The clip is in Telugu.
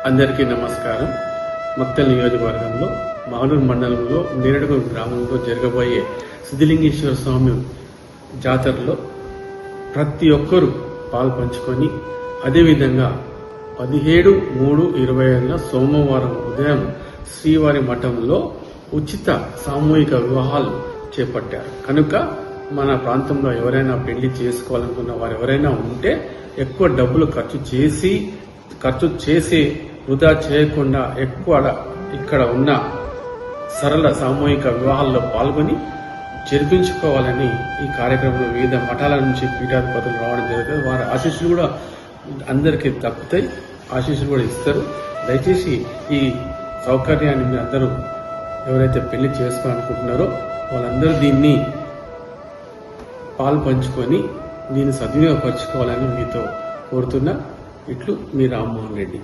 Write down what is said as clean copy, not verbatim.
అందరికీ నమస్కారం. మక్తల్ నియోజకవర్గంలో మాలూరు మండలంలో నేరడుగు గ్రామంలో జరగబోయే సిద్ధలింగేశ్వర స్వామి జాతరలో ప్రతి ఒక్కరూ పాల్పంచుకొని అదేవిధంగా 17/3/25 సోమవారం ఉదయం శ్రీవారి మఠంలో ఉచిత సామూహిక వివాహాలు చేపట్టారు. కనుక మన ప్రాంతంలో ఎవరైనా పెళ్లి చేసుకోవాలనుకున్న వారు ఎవరైనా ఉంటే ఎక్కువ డబ్బులు ఖర్చు చేసి వృధా చేయకుండా ఎక్కువ ఇక్కడ ఉన్న సరళ సామూహిక వివాహాల్లో పాల్గొని జరిపించుకోవాలని ఈ కార్యక్రమంలో వివిధ మఠాల నుంచి పీఠాధిపతులు రావడం జరుగుతుంది. వారి ఆశీస్సులు కూడా అందరికీ దక్కుతాయి, ఆశీస్సులు కూడా ఇస్తారు. దయచేసి ఈ సౌకర్యాన్ని మీ అందరూ ఎవరైతే పెళ్లి చేసుకోవాలనుకుంటున్నారో వాళ్ళందరూ దీన్ని పాల్పంచుకొని దీన్ని సద్వినియోగపరచుకోవాలని మీతో కోరుతున్నా. ఇట్లు మీ రామ్మోహన్ రెడ్డి.